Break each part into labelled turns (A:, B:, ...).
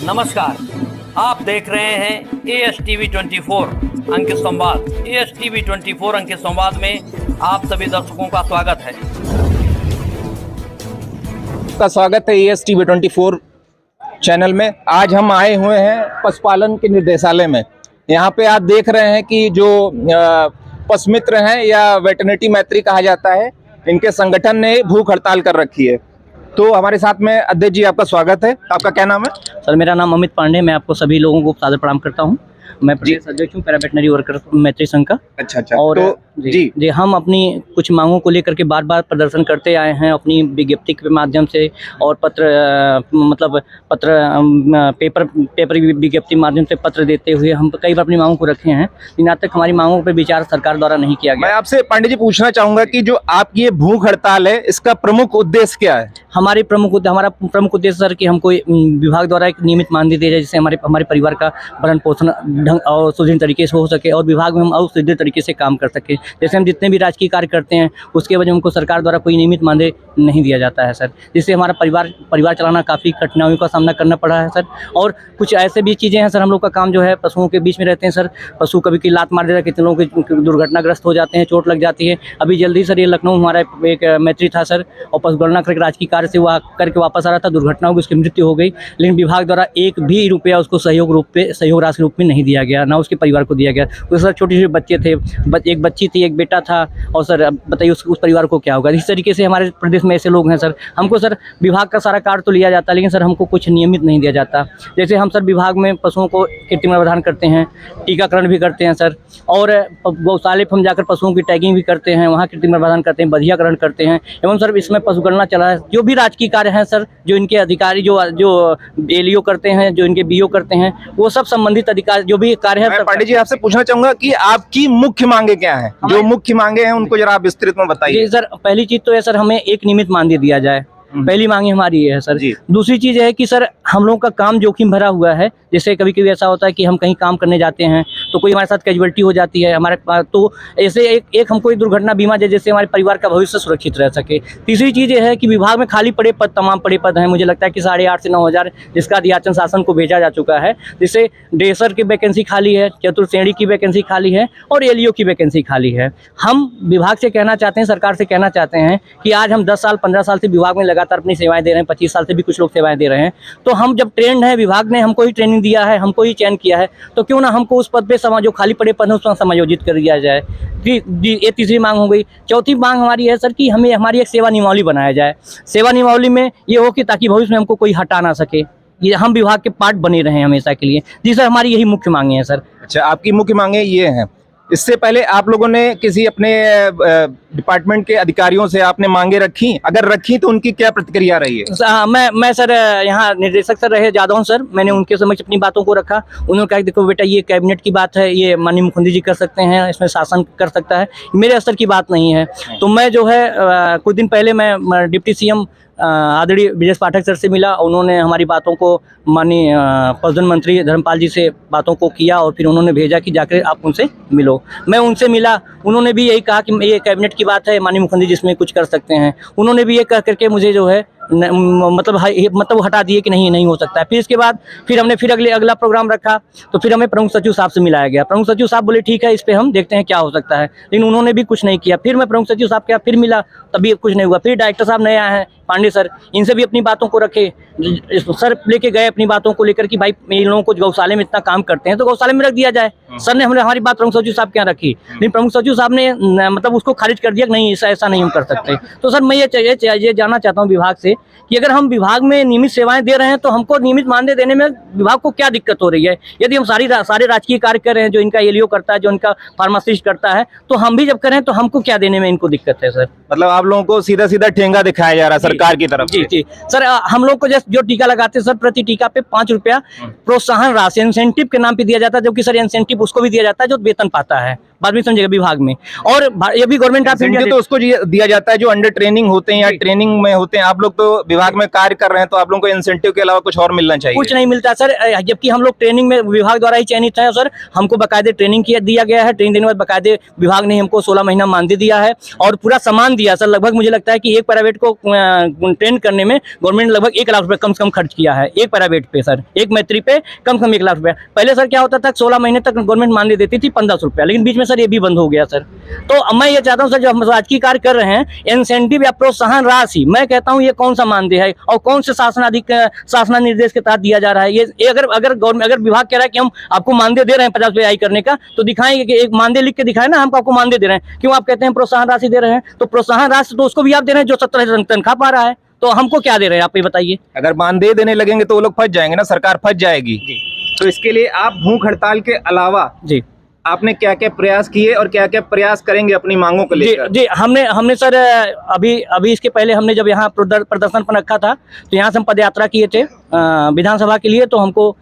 A: नमस्कार, आप देख रहे हैं ASTV 24 अंक संवाद। ASTV 24 अंक संवाद में आप सभी दर्शकों का स्वागत है।
B: स्वागत है ASTV 24 चैनल में। आज हम आए हुए हैं पशुपालन के निर्देशालय में। यहाँ पे आप देख रहे हैं कि जो पशु मित्र हैं या वेटरनिटी मैत्री कहा जाता है, इनके संगठन ने भूख हड़ताल कर रखी है। तो हमारे साथ में अध्यक्ष जी, आपका स्वागत है। आपका क्या नाम है?
C: सर, मेरा नाम अमित पांडे। मैं आपको सभी लोगों को सादर प्रणाम करता हूं। मैं प्रदेश अध्यक्ष हूँ पैरा वेटनरी वर्कर मैत्री संघ का।
B: अच्छा।
C: और
B: तो जी
C: हम अपनी कुछ मांगों को लेकर के बार बार प्रदर्शन करते आए हैं, अपनी विज्ञप्ति के माध्यम से और पेपर विज्ञप्ति माध्यम से पत्र देते हुए हम कई बार अपनी मांगों को रखे हैं, लेकिन आज तक हमारी मांगों पर विचार सरकार द्वारा नहीं किया गया।
B: मैं आपसे पांडे जी पूछना चाहूंगा कि जो आपकी ये भूख हड़ताल है, इसका प्रमुख उद्देश्य क्या है?
C: हमारा प्रमुख उद्देश्य सर कि हमको विभाग द्वारा एक नियमित मानदेय दिया जाए, जिससे हमारे परिवार का भरण पोषण ढंग और सुदृढ़ तरीके से हो सके और विभाग में हम और सुदृढ़ तरीके से काम कर सके। जैसे हम जितने भी राजकीय कार्य करते हैं, उसके वजह हमको सरकार द्वारा कोई नियमित मानदेय नहीं दिया जाता है सर, जिससे हमारा परिवार चलाना काफ़ी कठिनाइयों का सामना करना पड़ा है सर। और कुछ ऐसे भी चीज़ें हैं सर, हम लोग का काम जो है पशुओं के बीच में रहते हैं सर। पशु कभी की लात मार देता है, कितने लोगों की दुर्घटनाग्रस्त हो जाते हैं, चोट लग जाती है। अभी जल्दी सर ये लखनऊ हमारा एक मैत्री था सर, और पशुगणना करके राजकीय कार्य से वो करके वापस आ रहा था, दुर्घटना हो गई, उसकी मृत्यु हो गई, लेकिन विभाग द्वारा एक भी रुपया उसको सहयोग राशि रूप में नहीं दिया गया, ना उसके परिवार को दिया गया। तो सर छोटे छोटे बच्चे थे, एक बच्ची थी, एक बेटा था, और सर बताइए उस परिवार को क्या होगा। इस तरीके से हमारे प्रदेश में ऐसे लोग हैं सर। हमको सर विभाग का सारा कार्य तो लिया जाता है, लेकिन सर हमको कुछ नियमित नहीं दिया जाता। जैसे हम सर विभाग में पशुओं को कृत्रिम गर्भाधान करते हैं, टीकाकरण भी करते हैं सर, और गौशाले पर हम जाकर पशुओं की टैगिंग भी करते हैं, वहाँ कृत्रिम गर्भाधान करते हैं, बधियाकरण करते हैं, एवं सर इसमें पशुगणना चला है। जो भी राजकीय कार्य हैं सर, जो इनके अधिकारी जो एलईओ करते हैं, जो इनके बीओ करते हैं, वो सब संबंधित अधिकारी जो भी कार्य है।
B: पांडे जी, आपसे पूछना चाहूंगा कि आपकी मुख्य मांगे क्या हैं? जो मुख्य मांगे हैं उनको जरा आप विस्तृत में बताइए।
C: सर पहली चीज तो है सर, हमें एक नियमित मानदेय दिया जाए, पहली मांग हमारी ये है सर। दूसरी चीज है कि सर हम लोग का काम जोखिम भरा हुआ है। जैसे कभी कभी ऐसा होता है कि हम कहीं काम करने जाते हैं तो कोई हमारे साथ कैजुअलिटी हो जाती है हमारे पास, तो ऐसे एक हमको एक दुर्घटना बीमा दे, जिससे हमारे परिवार का भविष्य सुरक्षित रह सके। तीसरी चीज ये है कि विभाग में खाली पड़े पद, तमाम पड़े पद हैं, मुझे लगता है कि 8,500 से 9,000, जिसका अधियाचन शासन को भेजा जा चुका है, जिससे ड्रेसर की वैकेंसी खाली है, चतुर्थ श्रेणी की वैकेंसी खाली है, और एलईओ की वैकेंसी खाली है। हम विभाग से कहना चाहते हैं, सरकार से कहना चाहते हैं कि आज हम 10 साल 15 साल से विभाग में लगातार अपनी सेवाएं दे रहे हैं, 25 साल से भी कुछ लोग सेवाएं दे रहे हैं। तो हम जब ट्रेंड है, विभाग ने हमको ही ट्रेनिंग दिया है, हमको ही चयन किया है, तो क्यों ना हमको उस पद पे जो खाली पड़े पद है उसमें समायोजित कर दिया जाए। ये तीसरी मांग हो गई। चौथी मांग हमारी है सर कि हमें हमारी एक सेवा नियमावली बनाया जाए। सेवा नियमावली में ये हो कि ताकि भविष्य में हमको कोई हटा ना सके, ये हम विभाग के पार्ट बने रहे हमेशा के लिए। जी सर, हमारी यही मुख्य मांगे हैं सर। अच्छा,
B: आपकी मुख्य मांगे ये हैं। इससे पहले आप लोगों ने किसी अपने डिपार्टमेंट के अधिकारियों से आपने मांगे रखी? अगर रखी तो उनकी क्या प्रतिक्रिया रही है?
C: मैं सर यहाँ निर्देशक सर रहे जादव सर, मैंने उनके समक्ष अपनी बातों को रखा। उन्होंने कहा देखो बेटा, ये कैबिनेट की बात है, ये माननीय मुख्यमंत्री जी कर सकते हैं, इसमें शासन कर सकता है, मेरे स्तर की बात नहीं है। तो मैं जो है कुछ दिन पहले मैं डिप्टी सीएम आदरणीय ब्रजेश पाठक सर से मिला। उन्होंने हमारी बातों को माननीय पशुधन मंत्री धर्मपाल जी से बातों को किया, और फिर उन्होंने भेजा कि जाकर आप उनसे मिलो। मैं उनसे मिला, उन्होंने भी यही कहा कि ये कैबिनेट की बात है, माननीय मुख्यमंत्री जिसमें कुछ कर सकते हैं। उन्होंने भी ये कह करके मुझे जो है मतलब हटा दिए कि नहीं हो सकता है। फिर इसके बाद फिर हमने अगला प्रोग्राम रखा, तो फिर हमें प्रमुख सचिव साहब से मिलाया गया। प्रमुख सचिव साहब बोले ठीक है, इस पे हम देखते हैं क्या हो सकता है, लेकिन उन्होंने भी कुछ नहीं किया। फिर मैं प्रमुख सचिव साहब के यहाँ फिर मिला, तभी कुछ नहीं हुआ। फिर डायरेक्टर साहब नए आए हैं पांडे सर, इनसे भी अपनी बातों को रखे, सर लेके गए अपनी बातों को लेकर कि भाई इन लोगों को गौशाले में इतना काम करते हैं तो गौशाले में रख दिया जाए। सर ने हमारी बात प्रमुख सचिव साहब के यहाँ रखी, लेकिन प्रमुख सचिव साहब ने मतलब उसको खारिज कर दिया कि नहीं, ऐसा नहीं हम कर सकते। तो सर मैं ये जानना चाहता हूँ विभाग से कि अगर हम विभाग में नियमित सेवाएं दे रहे हैं तो हमको नियमित मानदेय देने में विभाग को क्या दिक्कत हो रही है? यदि हम सारे राजकीय कार्य कर रहे हैं, जो इनका एलईओ करता है, जो इनका फार्मासिस्ट करता है, तो हम भी जब करें तो हमको क्या देने में इनको दिक्कत है सर?
B: मतलब आप लोगों को सीधा सीधा ठेंगा दिखाया जा रहा है सरकार की तरफ?
C: जी सर, हम लोग को जो टीका लगाते हैं सर, प्रति टीका पे 5 रुपया प्रोत्साहन राशि इंसेंटिव के नाम पे दिया जाता है, जबकि सर इंसेंटिव उसको भी दिया जाता है जो वेतन पाता है। बाद में समझिएगा विभाग में। और ये भी गवर्नमेंट ऑफ इंडिया
B: तो उसको दिया जाता है जो अंडर ट्रेनिंग होते हैं या ट्रेनिंग में होते हैं। आप लोग तो विभाग में कार्य कर रहे हैं, तो आप लोगों को इंसेंटिव के अलावा कुछ और मिलना चाहिए।
C: कुछ नहीं मिलता सर, जबकि हम लोग ट्रेनिंग में विभाग द्वारा ही चयनित है सर। हमको बाकायदे ट्रेनिंग दिया गया है, ट्रेनिंग देने के बाद बाकायदे विभाग ने हमको 16 महीना मानदेय दिया है और पूरा सामान दिया सर। लगभग मुझे लगता है कि एक प्राइवेट को ट्रेन करने में गवर्नमेंट ने लगभग 1 लाख रुपए कम से कम खर्च किया है एक प्राइवेट पे सर, एक मैत्री पे कम से कम 1 लाख रुपया। पहले सर क्या होता था, 16 महीने तक गवर्नमेंट मानदेय देती थी 1500 रुपया, लेकिन बीच में सर ये भी बंद हो गया सर। तो मैं ये चाहता हूँ सर, जो हम राजकीय कार्य कर रहे हैं, इंसेंटिव या प्रोत्साहन राशि, मैं कहता हूँ ये कौन सा मानदेय है और कौन से शासना निर्देश के तहत दिया जा रहा है। ये अगर विभाग कह रहा है कि हम आपको मानदेय दे रहे हैं 50 रुपये आई करने का, तो दिखाएंगे कि एक मानदेय लिख के दिखाए ना, हम आपको मानदेय दे रहे हैं। क्यों आप कहते हैं प्रोत्साहन राशि दे रहे हैं? तो प्रोत्साहन राशि तो उसको भी आप दे रहे हैं जो 17 तनख्वाह पा रहा है, तो हमको क्या दे रहे हैं आप ये बताइए।
B: अगर मानदेय देने लगेंगे तो वो लोग फंस जाएंगे ना, सरकार फंस जाएगी। तो इसके लिए आप भूख हड़ताल के अलावा
C: जी
B: आपने क्या क्या प्रयास किए और क्या क्या प्रयास करेंगे अपनी मांगों को लेकर?
C: जी हमने सर अभी इसके पहले हमने जब यहाँ प्रदर्शन पर रखा था, तो यहाँ से हम पदयात्रा किए थे विधानसभा के लिए। तो हमको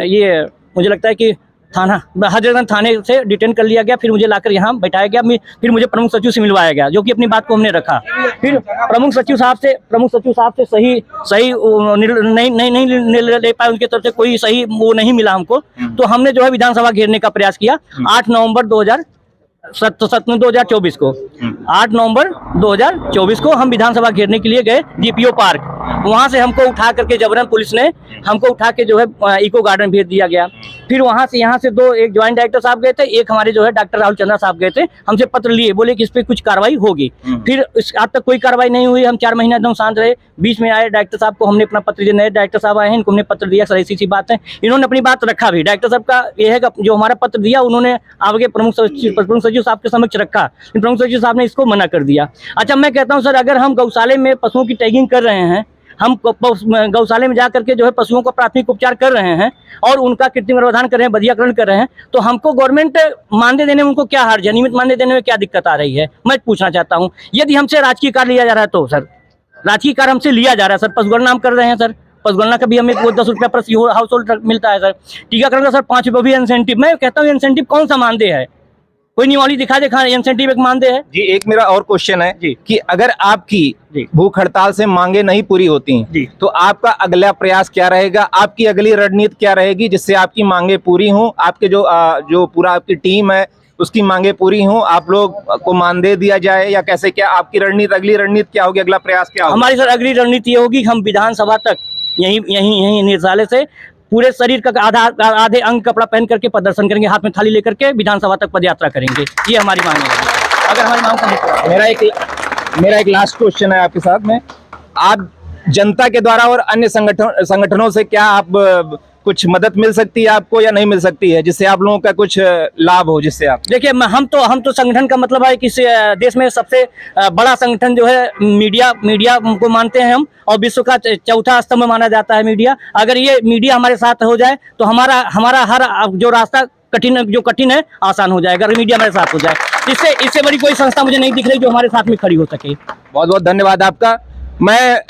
C: ये मुझे लगता है कि हजरतगंज थाने से डिटेन कर लिया गया, फिर मुझे लाकर यहाँ बैठाया गया, फिर मुझे प्रमुख सचिव से मिलवाया गया, जो कि अपनी बात को हमने रखा। फिर प्रमुख सचिव साहब से सही नहीं ले पाए, उनकी तरफ से कोई सही वो नहीं मिला हमको। तो हमने जो है विधानसभा घेरने का प्रयास किया 8 नवंबर 2024 को 8 नवंबर 2024 को हम विधानसभा घेरने के लिए गए डीपीओ पार्क। वहां से हमको उठा करके जबरन पुलिस ने हमको उठा के जो है इको गार्डन भेज दिया गया। फिर वहां से यहाँ से एक ज्वाइंट डायरेक्टर साहब गए थे, एक हमारे जो है डॉक्टर राहुल चंद्रा साहब गए थे, हमसे पत्र लिए, बोले कि इस पे कुछ कार्रवाई होगी। फिर आज तक कोई कार्रवाई नहीं हुई। हम 4 महीना एकदम शांत रहे। बीच में आए डायरेक्टर साहब को हमने अपना पत्र दिया, नए डायरेक्टर साहब आए हैं, इनको हमने पत्र दिया, सर ऐसी बात है। इन्होंने अपनी बात रखा भी। डायरेक्टर साहब का यह है कि जो हमारा पत्र दिया उन्होंने आगे प्रमुख सचिव साहब के समक्ष रखा, प्रमुख सचिव साहब ने इसको मना कर दिया। अच्छा, मैं कहता हूँ सर, अगर हम गौशाले में पशुओं की टैगिंग कर रहे हैं, हम गौशाले में जा करके जो है पशुओं का प्राथमिक उपचार कर रहे हैं और उनका कृत्रिम गर्भाधान कर रहे हैं, बधियाकरण कर रहे हैं, तो हमको गवर्नमेंट मानदेय देने में उनको क्या हर्ज है, नियमित मानदेय देने में क्या दिक्कत आ रही है, मैं पूछना चाहता हूँ। यदि हमसे राजकीय कार्य लिया जा रहा है तो सर राजकीय कार्य हमसे लिया जा रहा है सर, पशुगणना हम कर रहे हैं सर, पशुगणना का भी हमें 10 रुपया प्रति हाउस होल्ड मिलता है सर, टीकाकरण का सर 5 रुपये भी इंसेंटिव। मैं कहता हूँ इंसेंटिव कौन सा मानदेय है? कोई निवाली दिखा दे, इंसेंटिव एक मानदेय है
B: जी। एक मेरा और क्वेश्चन है
C: जी,
B: कि अगर आपकी भूख हड़ताल से मांगे नहीं पूरी होती हैं, तो आपका अगला प्रयास क्या रहेगा? आपकी अगली रणनीति क्या रहेगी जिससे आपकी मांगे पूरी हों, आपके जो पूरा आपकी टीम है उसकी मांगे पूरी हों, आप लोग को मानदेय दिया जाए, या कैसे, क्या आपकी रणनीति, अगली रणनीति क्या होगी, अगला प्रयास क्या होगा?
C: हमारी सर अगली रणनीति ये होगी, हम विधानसभा तक यही निर्देशालय से पूरे शरीर का आधे अंग कपड़ा पहन करके प्रदर्शन करेंगे, हाथ में थाली लेकर के विधानसभा तक पदयात्रा करेंगे। ये हमारी मांग है। अगर हमारी मांग का
B: मेरा एक लास्ट क्वेश्चन है आपके साथ में, आप जनता के द्वारा और अन्य संगठनों से क्या आप कुछ मदद मिल सकती है आपको या नहीं मिल सकती है, जिससे आप लोगों का कुछ लाभ हो? जिससे आप
C: देखिए, हम तो संगठन का मतलब है कि देश में सबसे बड़ा संगठन जो है मीडिया को मानते हैं हम, और विश्व का चौथा स्तंभ माना जाता है मीडिया। अगर ये मीडिया हमारे साथ हो जाए तो हमारा हर जो रास्ता कठिन है आसान हो जाएगा, अगर मीडिया हमारे साथ हो जाए। इससे बड़ी कोई संस्था मुझे नहीं दिख रही जो हमारे साथ में खड़ी हो सके।
B: बहुत बहुत धन्यवाद आपका। मैं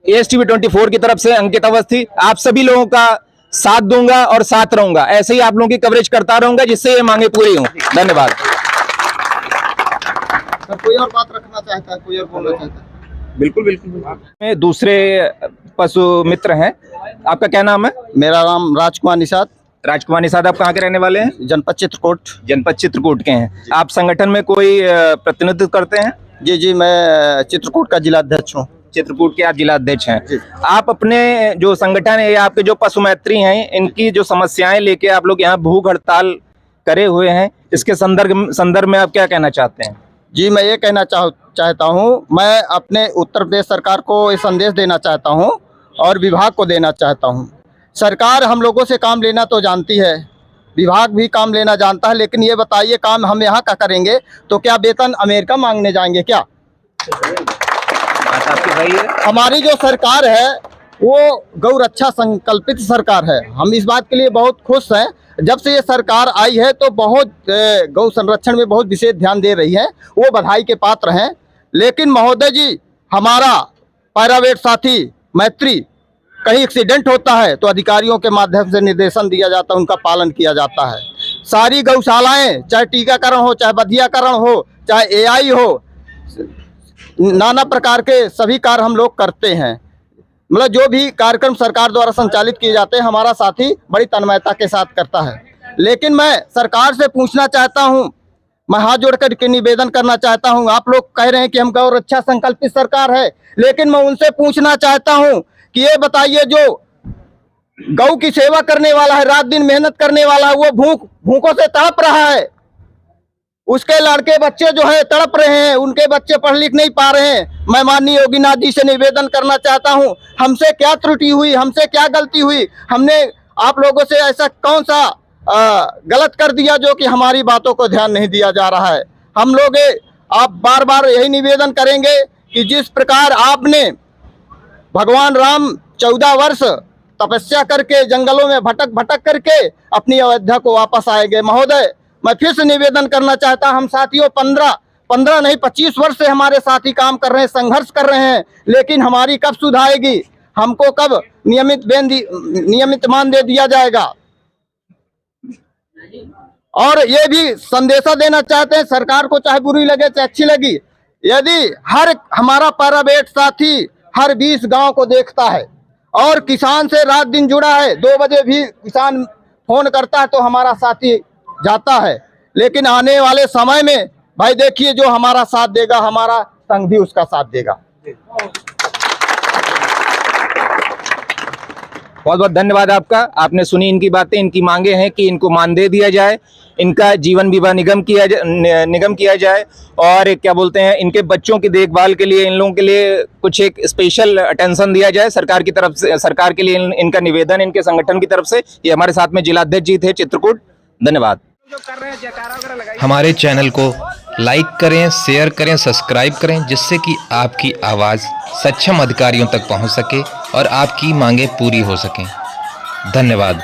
B: ASTV 24 की तरफ से अंकित अवस्थी आप सभी लोगों का साथ दूंगा और साथ रहूंगा, ऐसे ही आप लोगों की कवरेज करता रहूंगा जिससे ये मांगे पूरी हों। धन्यवाद।
D: कोई और बात रखना चाहता है, कोई और बोलना चाहता है?
B: बिल्कुल। दूसरे पशु मित्र हैं, आपका क्या नाम है?
D: मेरा नाम राजकुमार निषाद।
B: राजकुमार निषाद, आप कहाँ के रहने वाले हैं?
D: जनपद
B: चित्रकूट के हैं। आप संगठन में कोई प्रतिनिधित्व करते हैं?
D: जी, मैं चित्रकूट का जिला अध्यक्ष हूँ।
B: चित्रकूट के आप जिला अध्यक्ष हैं। आप अपने जो संगठन है या आपके जो पशु मैत्री हैं, इनकी जो समस्याएं लेके आप लोग यहाँ भूख हड़ताल करे हुए हैं, इसके संदर्भ में आप क्या कहना चाहते हैं?
D: जी, मैं ये कहना चाहता हूँ, मैं अपने उत्तर प्रदेश सरकार को ये संदेश देना चाहता हूँ और विभाग को देना चाहता हूँ। सरकार हम लोगों से काम लेना तो जानती है, विभाग भी काम लेना जानता है, लेकिन ये बताइए काम हम यहाँ का करेंगे तो क्या वेतन अमेरिका मांगने जाएंगे क्या? हमारी जो सरकार है वो गौ रक्षा संकल्पित सरकार है। हम इस बात के लिए बहुत खुश हैं। जब से ये सरकार आई है तो बहुत गौ संरक्षण में बहुत विशेष ध्यान दे रही है, वो बधाई के पात्र हैं। लेकिन महोदय जी, हमारा प्राइवेट साथी मैत्री कहीं एक्सीडेंट होता है तो अधिकारियों के माध्यम से निर्देशन दिया जाता है, उनका पालन किया जाता है। सारी गौशालाएं, चाहे टीकाकरण हो, चाहे बधियाकरण हो, चाहे एआई हो, नाना प्रकार के सभी कार्य हम लोग करते हैं। मतलब जो भी कार्यक्रम सरकार द्वारा संचालित किए जाते हैं, हमारा साथी बड़ी तन्मयता के साथ करता है। लेकिन मैं सरकार से पूछना चाहता हूं, मैं हाथ जोड़ करके निवेदन करना चाहता हूं। आप लोग कह रहे हैं कि हम गौ रक्षा संकल्पित सरकार है, लेकिन मैं उनसे पूछना चाहता हूं कि ये बताइए, जो गौ की सेवा करने वाला है, रात दिन मेहनत करने वाला है, वो भूखों से तड़प रहा है। उसके लड़के बच्चे जो है तड़प रहे हैं, उनके बच्चे पढ़ लिख नहीं पा रहे हैं। मैं माननीय योगीनाथ जी से निवेदन करना चाहता हूं, हमसे क्या त्रुटि हुई, हमसे क्या गलती हुई, हमने आप लोगों से ऐसा कौन सा गलत कर दिया जो कि हमारी बातों को ध्यान नहीं दिया जा रहा है। हम लोग आप बार बार यही निवेदन करेंगे कि जिस प्रकार आपने भगवान राम 14 वर्ष तपस्या करके जंगलों में भटक भटक करके अपनी अयोध्या को वापस आएंगे। महोदय, मैं फिर से निवेदन करना चाहता, हम साथियों 15 नहीं 25 वर्ष से हमारे साथी काम कर रहे हैं, संघर्ष कर रहे हैं, लेकिन हमारी कब सुधारेगी, हमको कब नियमित मान दे दिया जाएगा। और ये भी संदेशा देना चाहते हैं सरकार को, चाहे बुरी लगे चाहे अच्छी लगी, यदि हर हमारा प्राइवेट साथी हर 20 गांव को देखता है और किसान से रात दिन जुड़ा है, 2 बजे भी किसान फोन करता है तो हमारा साथी जाता है। लेकिन आने वाले समय में भाई देखिए, जो हमारा साथ देगा, हमारा संघ भी उसका साथ देगा।
B: बहुत बहुत धन्यवाद आपका। आपने सुनी इनकी बातें, इनकी मांगे हैं कि इनको मानदेय दिया जाए, इनका जीवन बीमा निगम किया जाए और क्या बोलते हैं, इनके बच्चों की देखभाल के लिए इन लोगों के लिए कुछ एक स्पेशल अटेंशन दिया जाए सरकार की तरफ से। सरकार के लिए इनका निवेदन इनके संगठन की तरफ से। ये हमारे साथ में जिलाध्यक्ष जी थे चित्रकूट। धन्यवाद।
E: हमारे चैनल को लाइक करें, शेयर करें, सब्सक्राइब करें, जिससे कि आपकी आवाज़ सक्षम अधिकारियों तक पहुंच सके और आपकी मांगें पूरी हो सकें। धन्यवाद।